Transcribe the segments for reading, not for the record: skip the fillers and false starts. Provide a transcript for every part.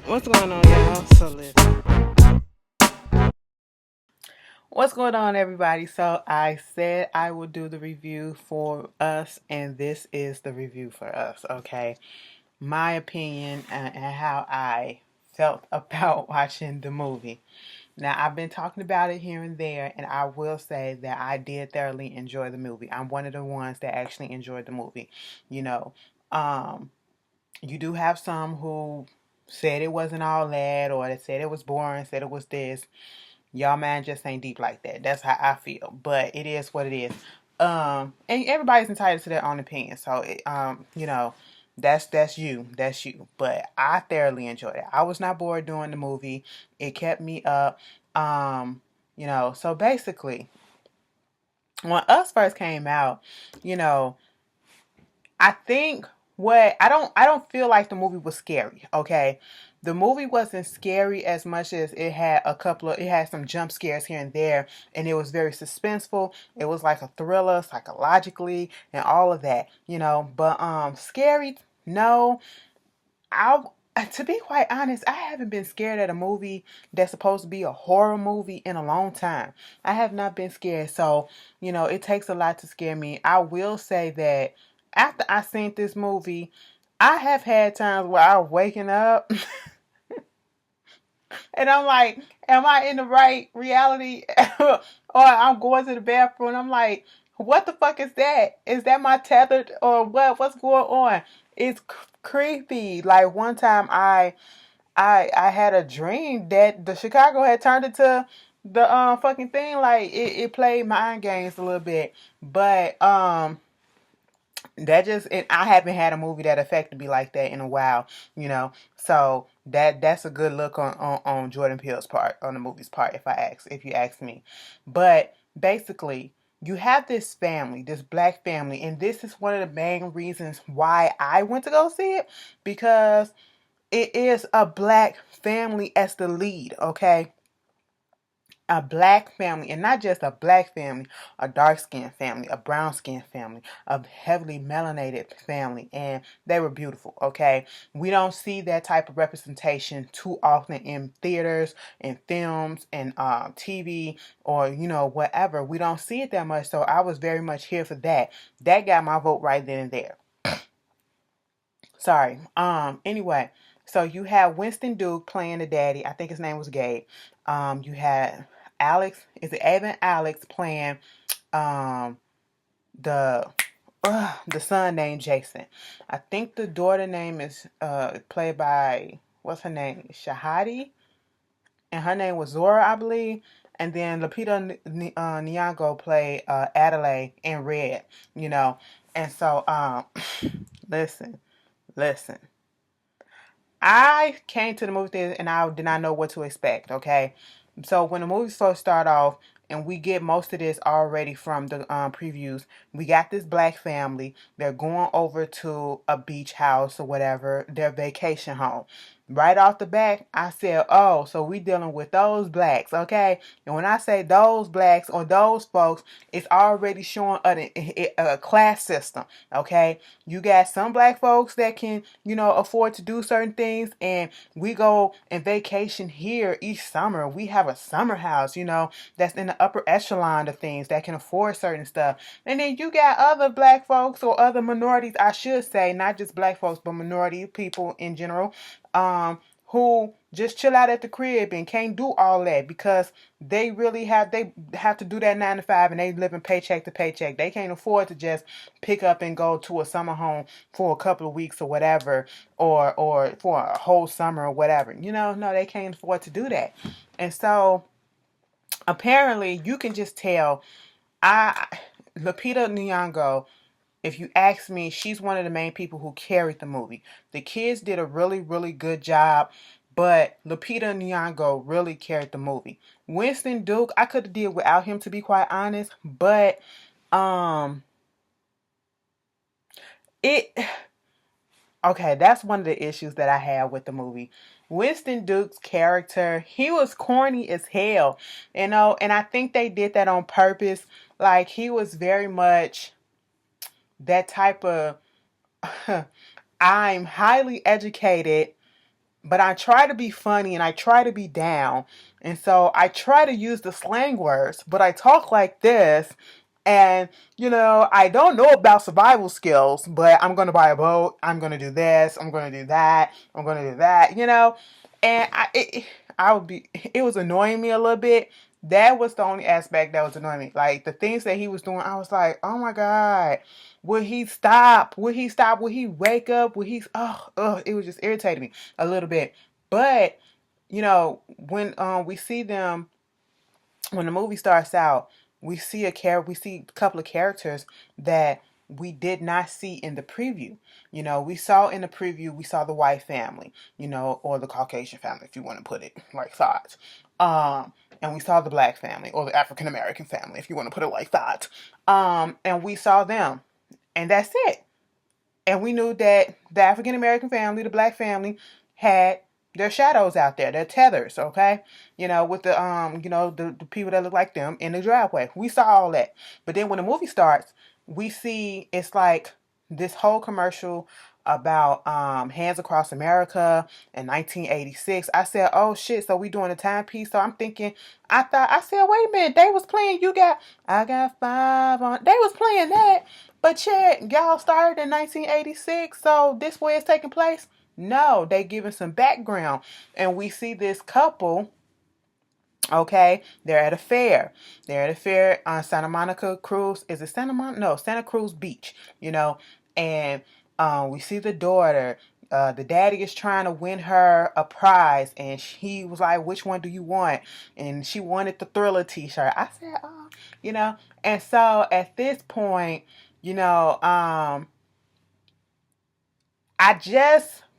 What's going on, y'all? So listen. What's going on, everybody? So I said I would do the review for us, and this is the review for us, okay? My opinion and how I felt about watching the movie. Now, I've been talking about it here and there, and I will say that I did thoroughly enjoy the movie. I'm one of the ones that actually enjoyed the movie. You know, um, you do have some who said it wasn't all that, or they said it was boring, said it was this. Y'all man just ain't deep like that. That's how I feel. But it is what it is. And everybody's entitled to their own opinion. So that's you. That's you. But I thoroughly enjoyed it. I was not bored during the movie. It kept me up. So basically, when Us first came out, you know, I think what I don't feel like the movie was scary, okay? The movie wasn't scary as much as it had some jump scares here and there, and it was very suspenseful. It was like a thriller psychologically and all of that, but scary, no. I to be quite honest, I haven't been scared at a movie that's supposed to be a horror movie in a long time. I have not been scared. So, it takes a lot to scare me. I will say that after I seen this movie, I have had times where I'm waking up and I'm like, am I in the right reality? Or I'm going to the bathroom and I'm like, what the fuck is that? Is that my tethered or what? What's going on? It's creepy. Like one time I had a dream that the Chicago had turned into the fucking thing. Like it played mind games a little bit. But I haven't had a movie that affected me like that in a while, So that's a good look on Jordan Peele's part, on the movie's part, if you ask me. But basically, you have this family, this black family, and this is one of the main reasons why I went to go see it, because it is a black family as the lead, okay? A black family, and not just a black family, a dark skinned family, a brown skinned family, a heavily melanated family, and they were beautiful, okay? We don't see that type of representation too often in theaters, in films, and TV, or whatever. We don't see it that much, so I was very much here for that. That got my vote right then and there. Sorry. Anyway, so you have Winston Duke playing the daddy. I think his name was Gabe. You had Alex. Is it Evan Alex playing um the the son named Jason? I think the daughter name is played by, what's her name? Shahadi, and her name was Zora, I believe. And then Lupita Nyong'o played Adelaide in Red. And so listen. Listen, I came to the movie theater and I did not know what to expect, okay? So when the movie first start off, and we get most of this already from the previews, we got this black family. They're going over to a beach house or whatever, their vacation home. Right off the bat, I said, oh, so we dealing with those blacks, okay? And when I say those blacks or those folks, it's already showing a class system, okay? You got some black folks that can, afford to do certain things, and we go and vacation here each summer. We have a summer house, that's in the upper echelon of things that can afford certain stuff. And then you got other black folks, or other minorities, I should say, not just black folks, but minority people in general, who just chill out at the crib and can't do all that because they have to do that 9 to 5, and they living paycheck to paycheck. They can't afford to just pick up and go to a summer home for a couple of weeks or whatever, or for a whole summer or whatever. No, they can't afford to do that. And so apparently you can just tell Lupita Nyong'o, if you ask me, she's one of the main people who carried the movie. The kids did a really, really good job, but Lupita Nyong'o really carried the movie. Winston Duke, I could have did without him, to be quite honest, but it okay, that's one of the issues that I have with the movie. Winston Duke's character, he was corny as hell, and I think they did that on purpose. Like, he was very much that type of I'm highly educated, but I try to be funny and I try to be down. And so I try to use the slang words, but I talk like this. And, I don't know about survival skills, but I'm going to buy a boat. I'm going to do this. I'm going to do that. I'm going to do that. And it was annoying me a little bit. That was the only aspect that was annoying me. Like the things that he was doing, I was like, oh my God, would he stop? Would he stop? Would he wake up? It was just irritating me a little bit. But, when we see them, when the movie starts out, we see a couple of characters that we did not see in the preview. We saw in the preview, we saw the white family, or the Caucasian family, if you want to put it like that. And we saw the black family, or the African American family, if you want to put it like that. And we saw them, and that's it. And we knew that the African American family, the black family, had their shadows out there, their tethers, okay? With the people that look like them in the driveway. We saw all that. But then when the movie starts, we see it's like this whole commercial about Hands Across America in 1986. I said, oh shit, so we doing a timepiece. So I'm thinking, I said, wait a minute, they was playing I Got Five on. They was playing that. But yet, y'all started in 1986, so this way it's taking place? No, they giving some background. And we see this couple, okay, they're at a fair. They're at a fair on Santa Monica Cruz. Is it Santa Monica? No, Santa Cruz Beach, and we see the daughter. The daddy is trying to win her a prize, and he was like, which one do you want? And she wanted the Thriller t-shirt. I said, and so at this point,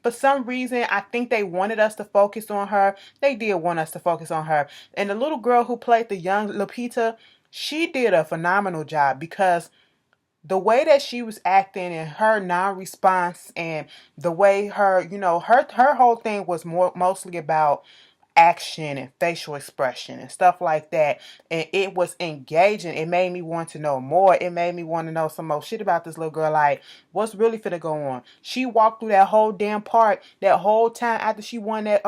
for some reason, I think they wanted us to focus on her. They did want us to focus on her. And the little girl who played the young Lupita, she did a phenomenal job, because the way that she was acting and her non-response, and the way her whole thing was mostly about action and facial expression and stuff like that. And it was engaging. It made me want to know more. It made me want to know some more shit about this little girl. Like, what's really finna go on? She walked through that whole damn park that whole time after she won that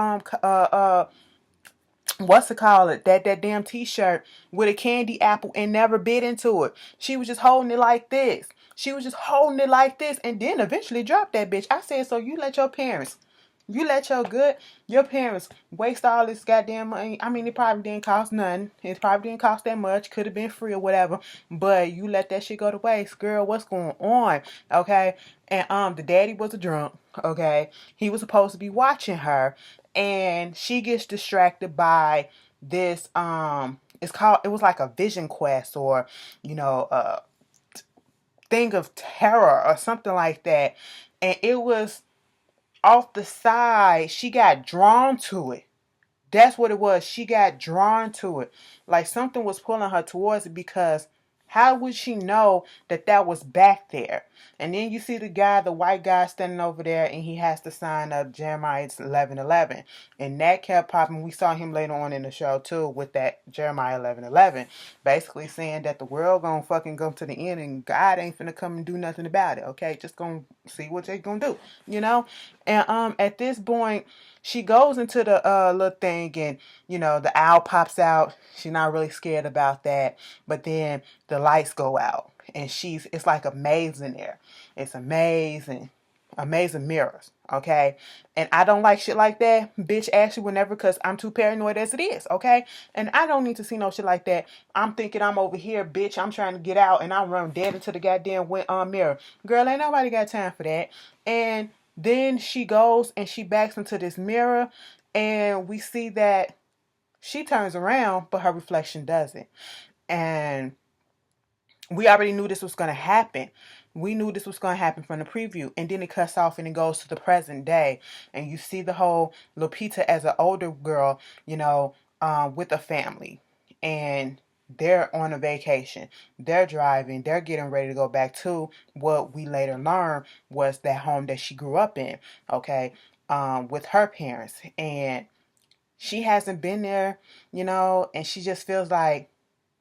what's it called it, that damn t-shirt with a candy apple, and never bit into it. She was just holding it like this. She was just holding it like this, and then eventually dropped that bitch. I said, so you let your parents waste all this goddamn money. I mean, it probably didn't cost nothing. It probably didn't cost that much. Could have been free or whatever. But you let that shit go to waste. Girl, what's going on? Okay. And the daddy was a drunk. Okay. He was supposed to be watching her. And she gets distracted by this it was like a vision quest, or thing of terror or something like that. And it was off the side. She got drawn to it. That's what it was. She got drawn to it. Like something was pulling her towards it, because how would she know that was back there? And then you see the white guy standing over there, and he has to sign up Jeremiah 11:11. And that kept popping. We saw him later on in the show too, with that Jeremiah 11:11, basically saying that the world gonna fucking go to the end, and God ain't finna come and do nothing about it. Okay, just gonna see what they gonna do, And at this point, she goes into the little thing, and the owl pops out. She's not really scared about that, but then the lights go out, and it's like a maze in there. It's amazing mirrors, okay? And I don't like shit like that. Bitch, Ashley will never, because I'm too paranoid as it is, okay? And I don't need to see no shit like that. I'm thinking I'm over here, bitch. I'm trying to get out, and I'm running dead into the goddamn mirror. Girl, ain't nobody got time for that. And then she goes and she backs into this mirror, and we see that she turns around, but her reflection doesn't. And we already knew this was going to happen. We knew this was going to happen from the preview. And then it cuts off and it goes to the present day. And you see the whole Lupita as an older girl, with a family. And they're on a vacation. They're driving. They're getting ready to go back to what we later learned was that home that she grew up in, okay, with her parents. And she hasn't been there, and she just feels like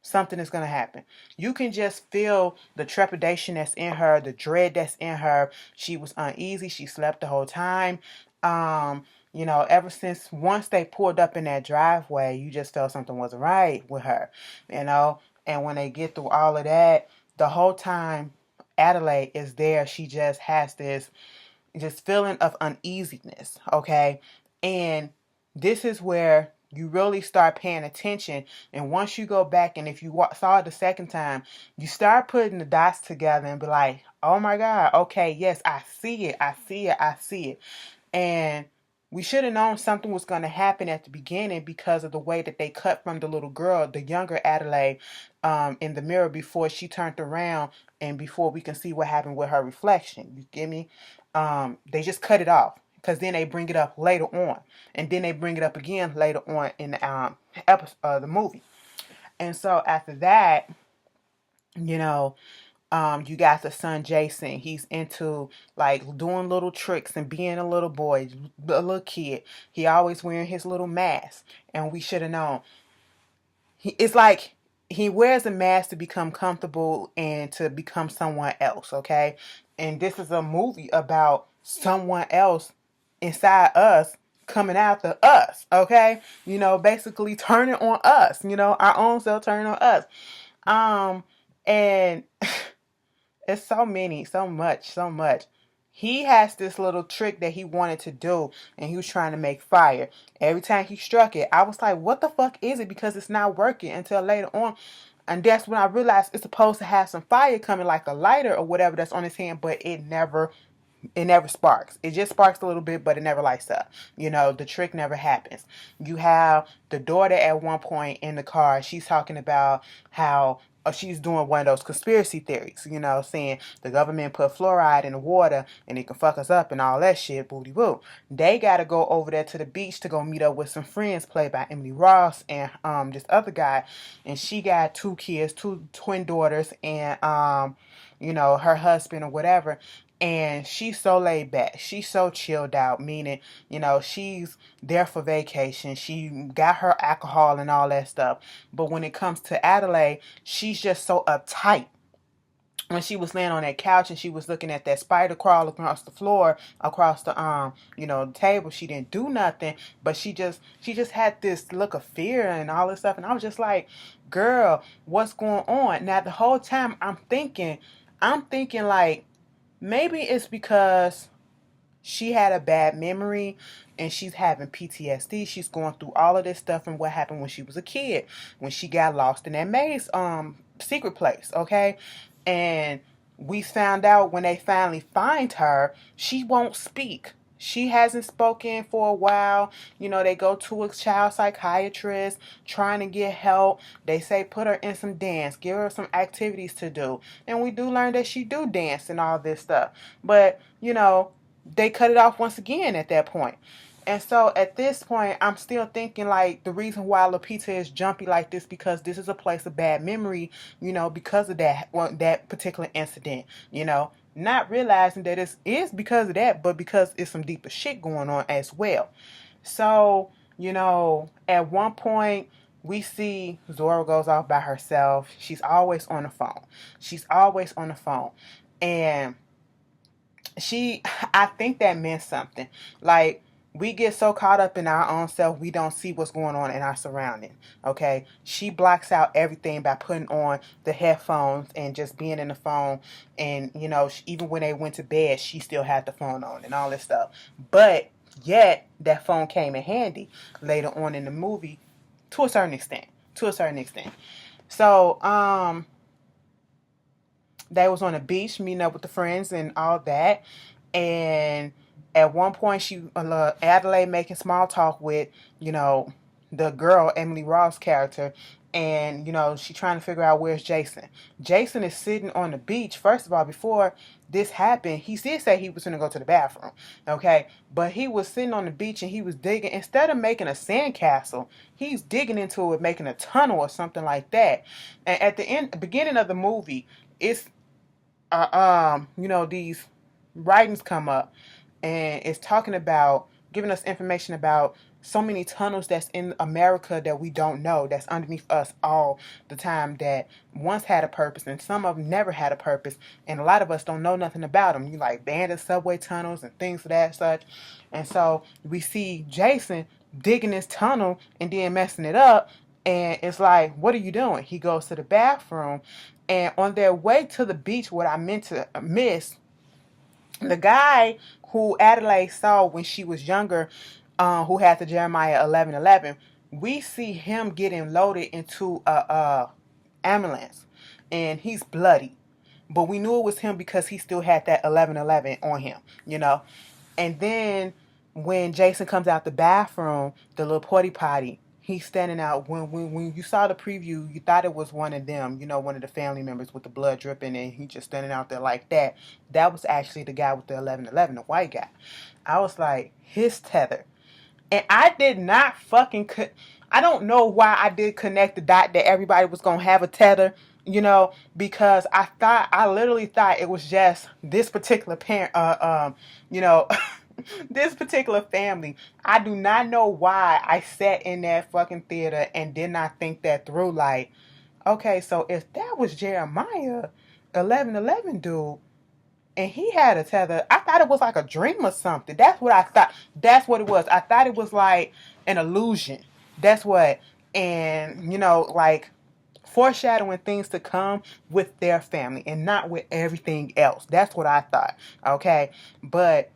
something is going to happen. You can just feel the trepidation that's in her, the dread that's in her. She was uneasy. She slept the whole time. ever since once they pulled up in that driveway, you just felt something wasn't right with her, you know. And when they get through all of that, the whole time Adelaide is there, she just has this just feeling of uneasiness, okay? And this is where you really start paying attention. And once you go back, and if you saw it the second time, you start putting the dots together and be like, oh my God, okay, yes, I see it, I see it, I see it. And we should have known something was going to happen at the beginning because of the way that they cut from the little girl, the younger Adelaide, in the mirror before she turned around and before we can see what happened with her reflection. You get me? They just cut it off because then they bring it up later on, and then they bring it up again later on in the episode, the movie. And so after that, you know, you got the son Jason. He's into like doing little tricks and being a little boy, a little kid. He always wearing his little mask, and we should have known. It's like he wears a mask to become comfortable and to become someone else. Okay, and this is a movie about someone else inside us coming after us. Okay, basically turning on us. Our own self turning on us. And it's so many, so much, so much. He has this little trick that he wanted to do, and he was trying to make fire. Every time he struck it, I was like, what the fuck is it? Because it's not working until later on. And that's when I realized it's supposed to have some fire coming, like a lighter or whatever that's on his hand, but it never sparks. It just sparks a little bit, but it never lights up. The trick never happens. You have the daughter at one point in the car. She's talking about how she's doing one of those conspiracy theories, saying the government put fluoride in the water and it can fuck us up and all that shit, booty boo. They got to go over there to the beach to go meet up with some friends played by Emily Ross and this other guy. And she got two kids, two twin daughters, and her husband or whatever. And she's so laid back. She's so chilled out, meaning, she's there for vacation. She got her alcohol and all that stuff. But when it comes to Adelaide, she's just so uptight. When she was laying on that couch and she was looking at that spider crawl across the floor, across the table, she didn't do nothing, but she just had this look of fear and all this stuff. And I was just like, girl, what's going on? Now the whole time I'm thinking like, maybe it's because she had a bad memory and she's having PTSD. She's going through all of this stuff and what happened when she was a kid, when she got lost in that maze secret place, okay? And we found out when they finally find her, she won't speak. She hasn't spoken for a while. They go to a child psychiatrist trying to get help. They say put her in some dance, give her some activities to do. And we do learn that she do dance and all this stuff. But, they cut it off once again at that point. And so at this point, I'm still thinking like the reason why Lupita is jumpy like this because this is a place of bad memory, because of that particular incident, not realizing that it is because of that, but because it's some deeper shit going on as well. So, at one point we see Zora goes off by herself. She's always on the phone. And I think that meant something. Like, we get so caught up in our own self, we don't see what's going on in our surrounding. Okay, she blocks out everything by putting on the headphones and just being in the phone. And even when they went to bed, she still had the phone on and all this stuff. But yet that phone came in handy later on in the movie, to a certain extent. So they was on the beach meeting up with the friends and all that. And at one point, Adelaide making small talk with, the girl, Emily Ross character. And, she trying to figure out where's Jason. Jason is sitting on the beach. First of all, before this happened, he did say he was going to go to the bathroom. Okay. But he was sitting on the beach and he was digging. Instead of making a sandcastle, he's digging into it, making a tunnel or something like that. And at the beginning of the movie, it's these writings come up and it's talking about giving us information about so many tunnels that's in America that we don't know, that's underneath us all the time, that once had a purpose, and some of them never had a purpose, and a lot of us don't know nothing about them. You like abandoned subway tunnels and things of that such. And so we see Jason digging this tunnel and then messing it up, and it's like, what are you doing? He goes to the bathroom, and on their way to the beach, what I meant to miss, the guy who Adelaide saw when she was younger, who had the Jeremiah 11:11, we see him getting loaded into a ambulance, and he's bloody. But we knew it was him because he still had that 11:11 on him, you know. And then when Jason comes out the bathroom, the little porty potty, he's standing out. When you saw the preview, you thought it was one of them, you know, one of the family members with the blood dripping, and he just standing out there like that. That was actually the guy with the 11:11, the white guy. I was like, his tether. And I did not fucking I don't know why I did connect the dot that everybody was gonna have a tether, you know, because I literally thought it was just this particular parent, you know, this particular family. I do not know why I sat in that fucking theater and did not think that through. Like, okay, so if that was Jeremiah 11:11 dude, and he had a tether, I thought it was like a dream or something. That's what I thought. That's what it was. I thought it was like an illusion. That's what. And, you know, like foreshadowing things to come with their family and not with everything else. That's what I thought. Okay. But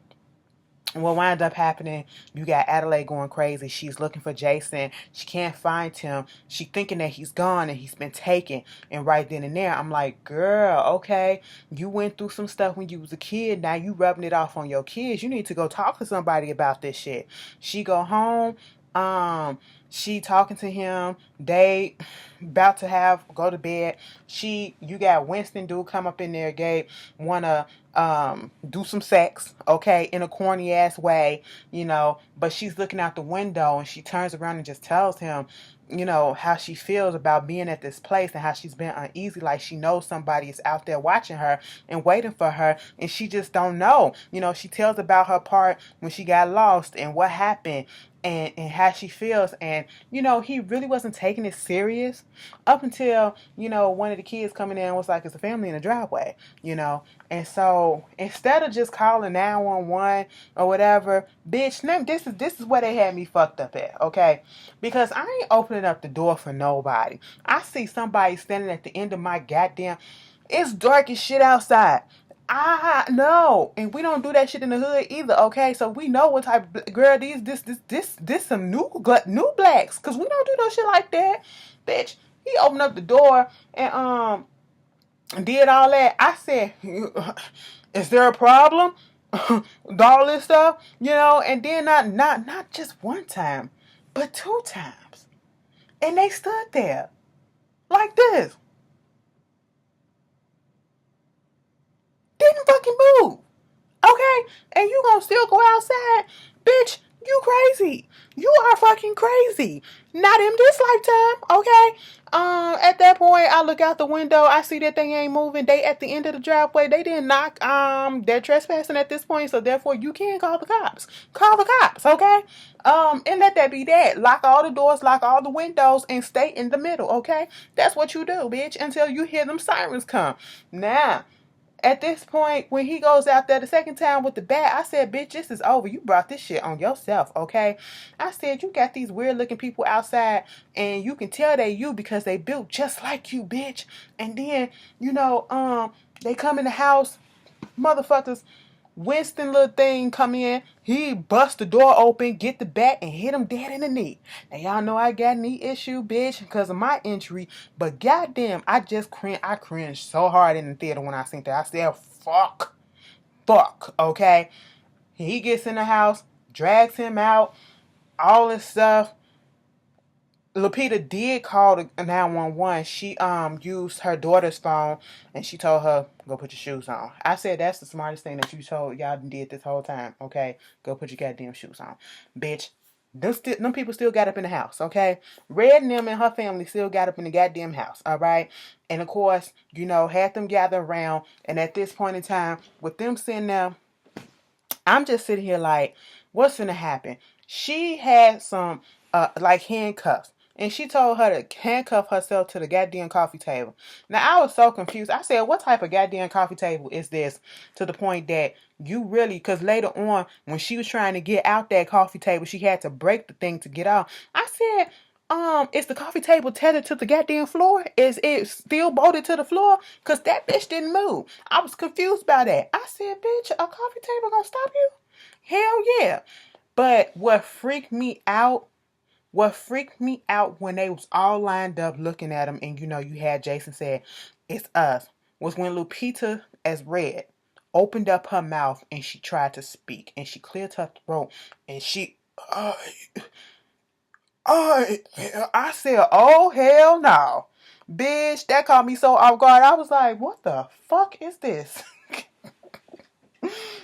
what winds up happening, you got Adelaide going crazy. She's looking for Jason. She can't find him. She thinking that he's gone and he's been taken. And right then and there, I'm like, girl, okay, you went through some stuff when you was a kid. Now you rubbing it off on your kids. You need to go talk to somebody about this shit. She go home. She talking to him. They about to go to bed. You got Winston dude come up in there, Gabe, wanna do some sex, okay, in a corny ass way, you know, but she's looking out the window and she turns around and just tells him, you know, how she feels about being at this place and how she's been uneasy, like she knows somebody is out there watching her and waiting for her, and she just don't know. You know, she tells about her part when she got lost and what happened, and how she feels. And, you know, he really wasn't taking it serious up until, you know, one of the kids coming in was like, it's a family in the driveway, you know. And so instead of just calling 911 or whatever, bitch, this is where they had me fucked up at, okay? Because I ain't opening up the door for nobody. I see somebody standing at the end of my goddamn, it's dark as shit outside. I know, and we don't do that shit in the hood either. Okay, so we know what type of girl this some new blacks, cause we don't do no shit like that, bitch. He opened up the door and did all that. I said, is there a problem? All this stuff, you know, and then not just one time, but two times, and they stood there like this, didn't fucking move. Okay? And you gonna still go outside? Bitch, you crazy. You are fucking crazy. Not in this lifetime, okay? At that point, I look out the window. I see that they ain't moving. They at the end of the driveway. They didn't knock. They're trespassing at this point, so therefore you can call the cops. Call the cops, okay? And let that be that. Lock all the doors, lock all the windows, and stay in the middle, okay? That's what you do, bitch, until you hear them sirens come. Now, at this point, when he goes out there the second time with the bat, I said, bitch, this is over. You brought this shit on yourself, okay? I said, you got these weird looking people outside, and you can tell they you because they built just like you, bitch. And then, you know, they come in the house, motherfuckers. Winston little thing come in, he bust the door open, get the bat, and hit him dead in the knee. Now y'all know I got a knee issue, bitch, because of my injury. But goddamn, I cringed so hard in the theater when I seen that. I said, fuck, okay? He gets in the house, drags him out, all this stuff. Lupita did call the 911. She used her daughter's phone and she told her, go put your shoes on. I said, that's the smartest thing that you told y'all did this whole time, okay? Go put your goddamn shoes on. Bitch, them people still got up in the house, okay? Red and them and her family still got up in the goddamn house, all right? And of course, you know, had them gather around, and at this point in time, with them sitting there, I'm just sitting here like, what's gonna happen? She had some like handcuffs. And she told her to handcuff herself to the goddamn coffee table. Now, I was so confused. I said, what type of goddamn coffee table is this? To the point that you really, because later on, when she was trying to get out that coffee table, she had to break the thing to get out. I said, is the coffee table tethered to the goddamn floor? Is it still bolted to the floor? Because that bitch didn't move. I was confused by that. I said, bitch, a coffee table gonna stop you? Hell yeah. But what freaked me out when they was all lined up looking at him, and you had Jason said, "It's us," was when Lupita as Red opened up her mouth and she tried to speak, and she cleared her throat, and she, I said, "Oh hell no, bitch!" That caught me so off guard. I was like, "What the fuck is this?"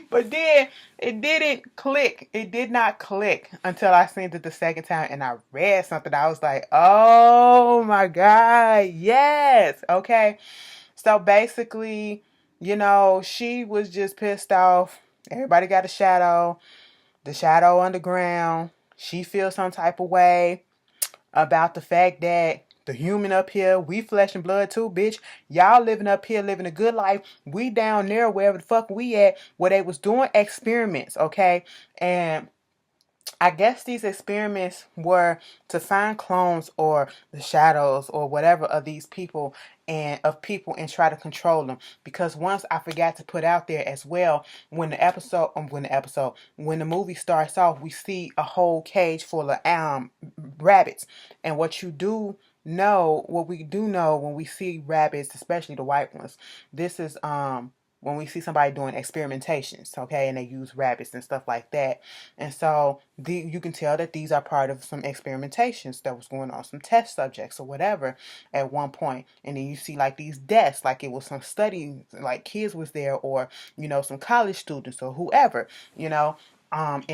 But then it didn't click. It did not click until I seen it the second time and I read something. I was like, oh my God, yes. Okay. So basically, she was just pissed off. Everybody got a shadow. The shadow underground. She feels some type of way about the fact that the human up here, we flesh and blood too, bitch. Y'all living up here, living a good life. We down there, wherever the fuck we at, where they was doing experiments, okay? And I guess these experiments were to find clones or the shadows or whatever of these people and try to control them. Because once I forgot to put out there as well, when the movie starts off, we see a whole cage full of rabbits. And what we do know when we see rabbits, especially the white ones, this is when we see somebody doing experimentations, okay, and they use rabbits and stuff like that. And so you can tell that these are part of some experimentations that was going on, some test subjects or whatever at one point. And then you see like these deaths, like it was some study, like kids was there, or some college students or whoever, in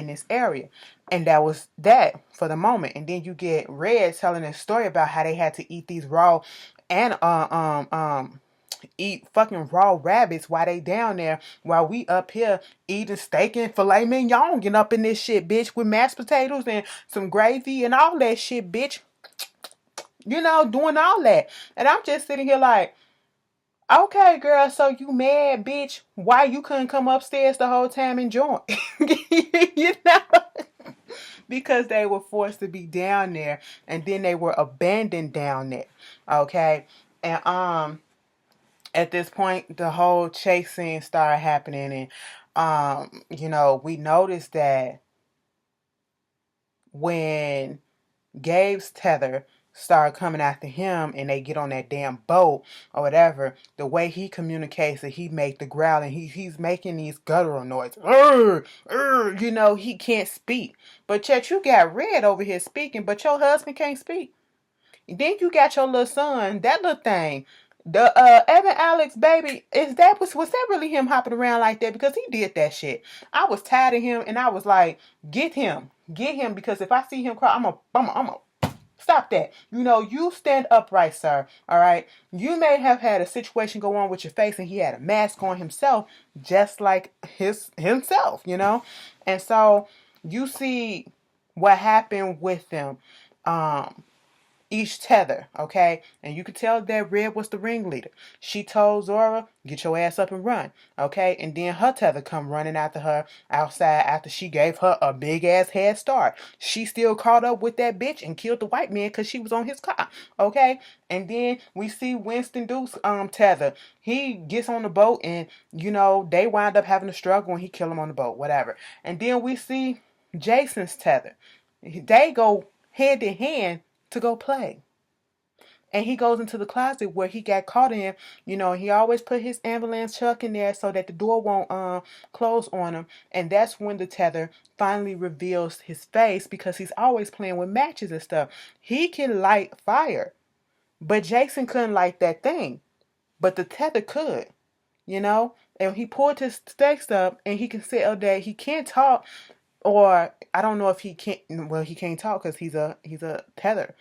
this area. And that was that for the moment. And then you get Red telling a story about how they had to eat these raw and eat fucking raw rabbits while they down there, while we up here eating steak and filet mignon, getting up in this shit, bitch, with mashed potatoes and some gravy and all that shit, bitch. Doing all that. And I'm just sitting here like, okay, girl, so you mad, bitch, why you couldn't come upstairs the whole time and join? Because they were forced to be down there, and then they were abandoned down there, okay? And at this point, the whole chase scene started happening, and we noticed that when Gabe's tether started coming after him and they get on that damn boat or whatever, the way he communicates that he make the growl, and he's making these guttural noises. He can't speak. But Chet, you got Red over here speaking, but your husband can't speak. And then you got your little son, that little thing. The Evan Alex baby, was that really him hopping around like that? Because he did that shit. I was tired of him, and I was like, get him, because if I see him cry, I'm a stop that. You stand upright, sir. All right. You may have had a situation go on with your face, and he had a mask on himself, just like himself. And so you see what happened with them. Each tether, okay? And you could tell that Red was the ringleader. She told Zora, get your ass up and run, okay? And then her tether come running after her outside after she gave her a big-ass head start. She still caught up with that bitch and killed the white man because she was on his car, okay? And then we see Winston Duke's tether. He gets on the boat, and, they wind up having a struggle, and he kill him on the boat, whatever. And then we see Jason's tether. They go hand in hand to go play. And he goes into the closet where he got caught in. He always put his ambulance truck in there so that the door won't close on him. And that's when the tether finally reveals his face, because he's always playing with matches and stuff. He can light fire, but Jason couldn't light that thing. But the tether could, And he pulled his stakes up, and he can sit up there. He can't talk, or I don't know if he can't. Well, he can't talk because he's a tether,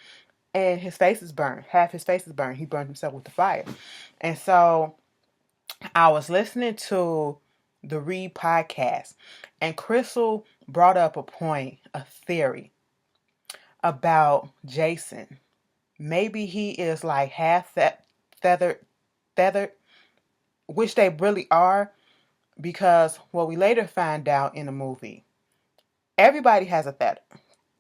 and his face is burned. Half his face is burned. He burned himself with the fire. And so I was listening to the Read podcast, and Crystal brought up a point, a theory about Jason. Maybe he is like half that feathered, which they really are, because what we later find out in the movie, everybody has a feather.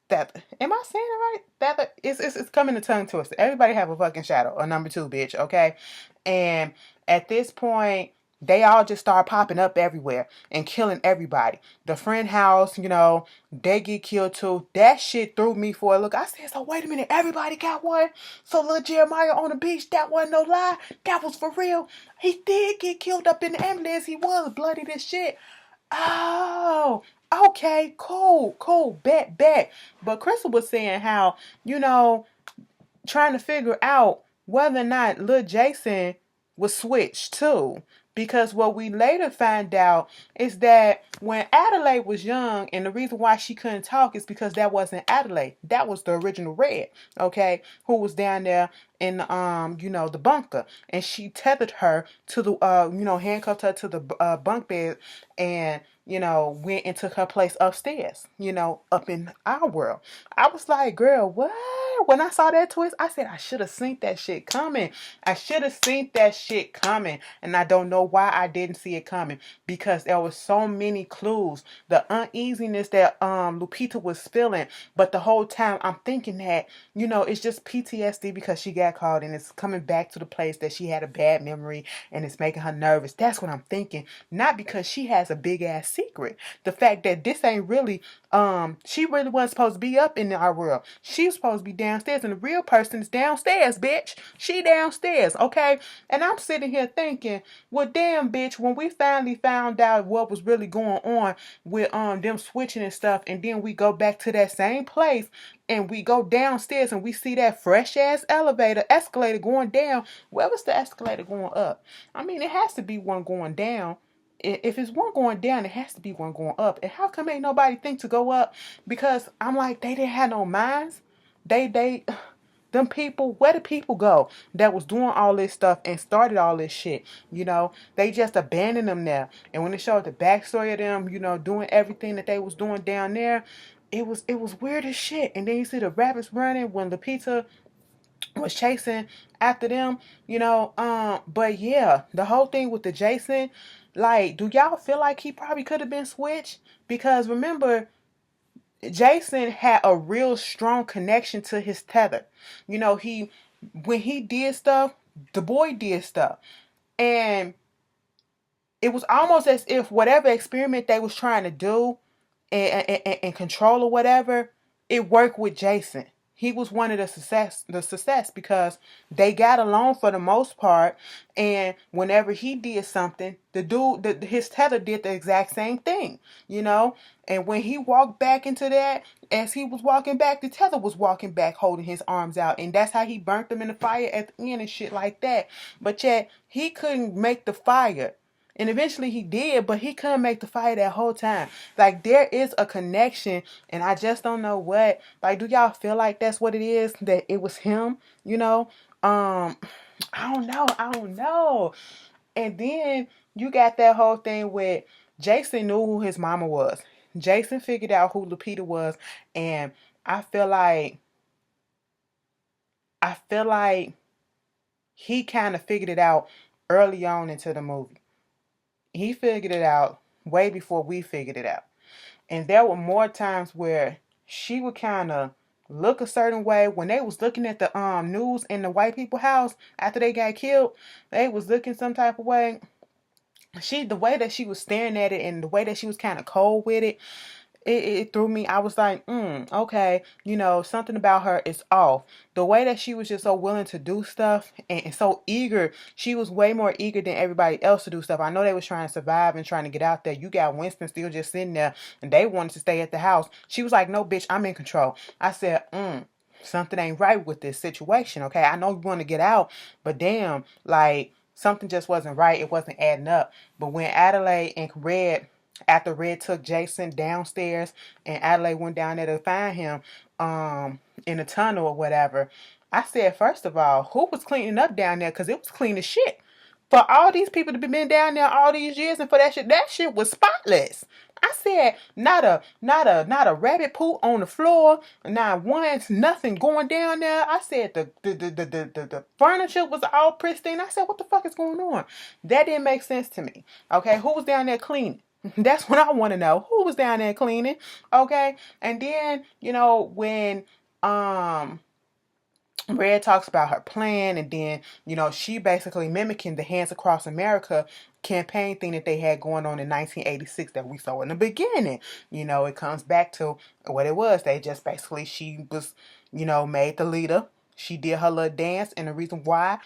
Feather. Am I saying it right? Feather. It's coming to tongue twister. Everybody have a fucking shadow, a number two, bitch. Okay, and at this point, they all just start popping up everywhere and killing everybody. The friend house, they get killed too. That shit threw me for a look. I said, so wait a minute, everybody got one? So little Jeremiah on the beach, that wasn't no lie. That was for real. He did get killed up in the ambulance. He was bloodied as shit. Oh, okay, cool, bet. But Crystal was saying how, trying to figure out whether or not Lil Jason was switched too. Because what we later find out is that when Adelaide was young, and the reason why she couldn't talk is because that wasn't Adelaide. That was the original Red, okay, who was down there in the bunker. And she tethered her to the handcuffed her to the bunk bed, and went and took her place upstairs, up in our world. I was like, girl, what? When I saw that twist, I said, I should have seen that shit coming. And I don't know why I didn't see it coming, because there was so many clues. The uneasiness that Lupita was feeling, but the whole time I'm thinking that, it's just PTSD because she got caught and it's coming back to the place that she had a bad memory and it's making her nervous. That's what I'm thinking. Not because she has a big ass secret. The fact that this ain't really, she really wasn't supposed to be up in our world. She was supposed to be downstairs, and the real person is downstairs, bitch. She downstairs, okay? And I'm sitting here thinking, well, damn, bitch, when we finally found out what was really going on with them switching and stuff, and then we go back to that same place, and we go downstairs and we see that fresh ass escalator going down. Where was the escalator going up? I mean, it has to be one going down. If it's one going down, it has to be one going up. And how come ain't nobody think to go up? Because I'm like, they didn't have no minds. Them people, where did people go that was doing all this stuff and started all this shit? They just abandoned them there. And when they showed the backstory of them, doing everything that they was doing down there, it was weird as shit. And then you see the rabbits running when Lupita was chasing after them, but yeah, the whole thing with the Jason, like, do y'all feel like he probably could have been switched? Because remember, Jason had a real strong connection to his tether. When he did stuff, the boy did stuff. And it was almost as if whatever experiment they was trying to do and control or whatever, it worked with Jason. He was one of the success because they got along for the most part. And whenever he did something, his tether did the exact same thing, And when he walked back into that, as he was walking back, the tether was walking back, holding his arms out. And that's how he burnt them in the fire at the end and shit like that. But yet, he couldn't make the fire. And eventually he did, but he couldn't make the fire that whole time. Like, there is a connection, and I just don't know what. Like, do y'all feel like that's what it is? That it was him, I don't know. And then you got that whole thing with Jason knew who his mama was. Jason figured out who Lupita was, and I feel like he kind of figured it out early on into the movie. He figured it out way before we figured it out. And there were more times where she would kind of look a certain way. When they was looking at the news in the white people house after they got killed, they was looking some type of way. The way that she was staring at it and the way that she was kind of cold with it, it threw me. I was like, okay, something about her is off. The way that she was just so willing to do stuff and so eager, she was way more eager than everybody else to do stuff. I know they was trying to survive and trying to get out there. You got Winston still just sitting there and they wanted to stay at the house. She was like, no, bitch, I'm in control. I said, something ain't right with this situation, okay? I know you want to get out, but damn, like, something just wasn't right. It wasn't adding up. But when Adelaide and after Red took Jason downstairs and Adelaide went down there to find him in the tunnel or whatever, I said, first of all, who was cleaning up down there? Because it was clean as shit. For all these people to be been down there all these years and for that shit was spotless. I said, not a rabbit poop on the floor, not once, nothing going down there. I said the furniture was all pristine. I said, what the fuck is going on? That didn't make sense to me. Okay, who was down there cleaning? That's what I want to know. Who was down there cleaning? Okay, and then when Red talks about her plan, and then she basically mimicking the Hands Across America campaign thing that they had going on in 1986 that we saw in the beginning. It comes back to what it was. They just basically, she was made the leader. She did her little dance, and the reason why,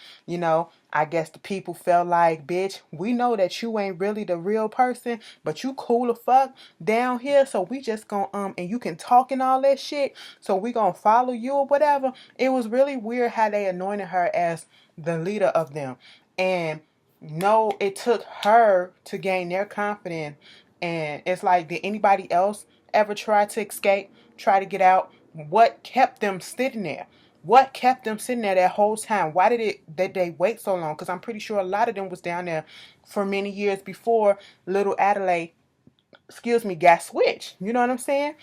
I guess the people felt like, bitch, we know that you ain't really the real person, but you cool as fuck down here, so we just gonna and you can talk and all that shit, so we gonna follow you or whatever. It was really weird how they anointed her as the leader of them. And no, it took her to gain their confidence. And it's like, did anybody else ever try to escape, try to get out? What kept them sitting there? What kept them sitting there that whole time? Why did they wait so long? Because I'm pretty sure a lot of them was down there for many years before little Adelaide, got switched. You know what I'm saying?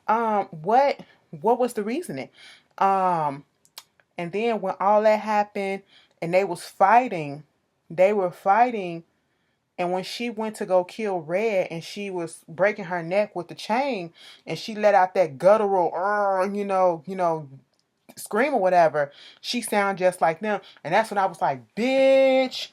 What was the reasoning? And then when all that happened and they were fighting, and when she went to go kill Red and she was breaking her neck with the chain, and she let out that guttural, scream or whatever, she sounded just like them. And that's when I was like, bitch,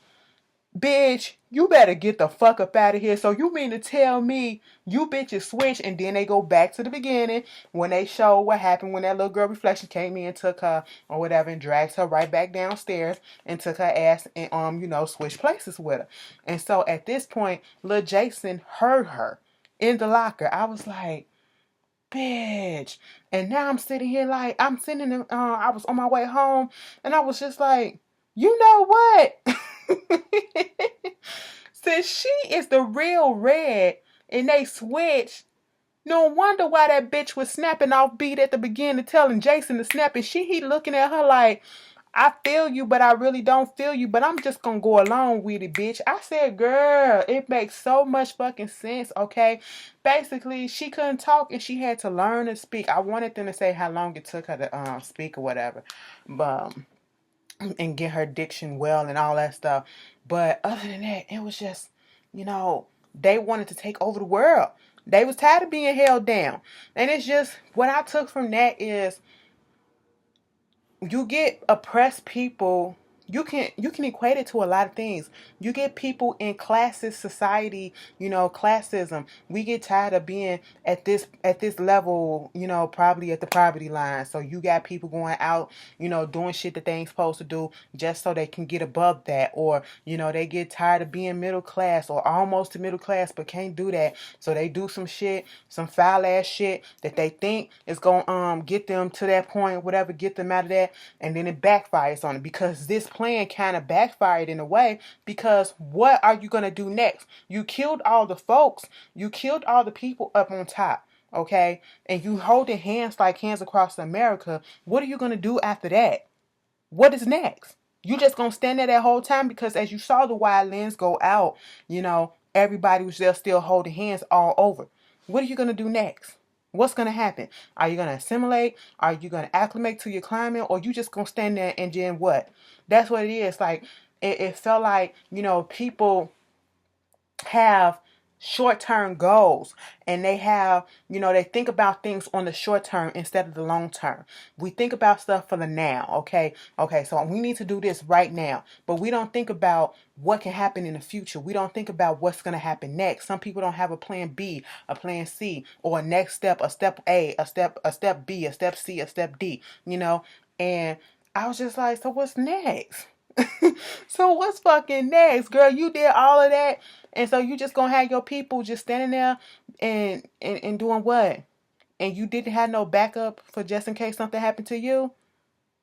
you better get the fuck up out of here. So you mean to tell me you bitches switch? And then they go back to the beginning when they show what happened when that little girl reflection came in, took her or whatever, and dragged her right back downstairs and took her ass and switched places with her. And so at this point, little Jason heard her in the locker. I was like, bitch. And now I'm sitting here like, I was on my way home, and I was just like, you know what? Since she is the real Red and they switched, no wonder why that bitch was snapping off beat at the beginning, telling Jason to snap, and he looking at her like, I feel you, but I really don't feel you, but I'm just gonna go along with it, bitch. I said, girl, it makes so much fucking sense, okay? Basically, she couldn't talk and she had to learn to speak. I wanted them to say how long it took her to speak or whatever, but and get her diction well and all that stuff. But other than that, it was just, they wanted to take over the world. They was tired of being held down. And it's just, what I took from that is, you get oppressed people, you can equate it to a lot of things. You get people in classist society, classism. We get tired of being at this level, probably at the poverty line. So you got people going out, doing shit that they ain't supposed to do just so they can get above that. Or, they get tired of being middle class or almost to middle class but can't do that. So they do some shit, some foul ass shit that they think is gonna get them to that point, whatever, get them out of that, and then it backfires on it, because this plan kind of backfired in a way, because what are you going to do next? You killed all the folks. You killed all the people up on top, okay? And you holding hands like Hands Across America. What are you going to do after that? What is next? You just going to stand there that whole time? Because as you saw the wide lens go out, everybody was there still holding hands all over. What are you going to do next? What's going to happen? Are you going to assimilate? Are you going to acclimate to your climate? Or you just going to stand there and then what? That's what it is. Like, it felt like, people have short-term goals, and they have, they think about things on the short term instead of the long term. We think about stuff for the now. Okay, so we need to do this right now, but we don't think about what can happen in the future. We don't think about what's going to happen next. Some people don't have a plan B, a plan C, or a next step, a step A, a step B, a step C, a step D, and I was just like, so what's next? So what's fucking next, girl? You did all of that, and so you just gonna have your people just standing there and doing what? And you didn't have no backup for just in case something happened to you?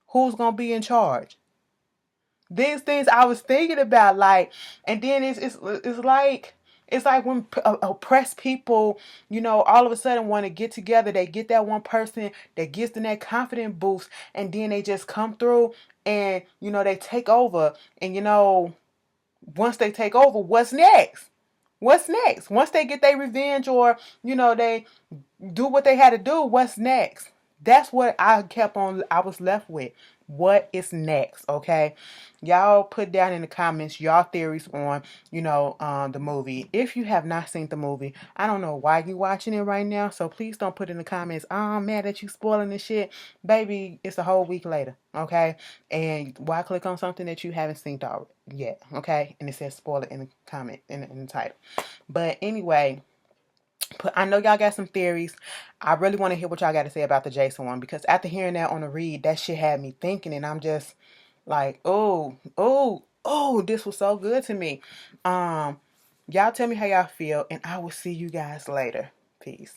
Who's gonna be in charge? These things I was thinking about, like, and then it's like when oppressed people, all of a sudden want to get together. They get that one person that gives them that confident boost, and then they just come through and, they take over. And, once they take over, what's next? What's next? Once they get their revenge, or they do what they had to do, what's next? That's what I was left with. What is next? Okay. Y'all put down in the comments y'all theories on, the movie. If you have not seen the movie, I don't know why you watching it right now. So please don't put in the comments, oh, I'm mad that you spoiling this shit. Baby, it's a whole week later. Okay. And why click on something that you haven't seen yet? Okay. And it says spoiler in the comment, in the title. But anyway, I know y'all got some theories. I really want to hear what y'all got to say about the Jason one, because after hearing that on the read, that shit had me thinking, and I'm just like, oh, this was so good to me. Y'all tell me how y'all feel, and I will see you guys later. Peace.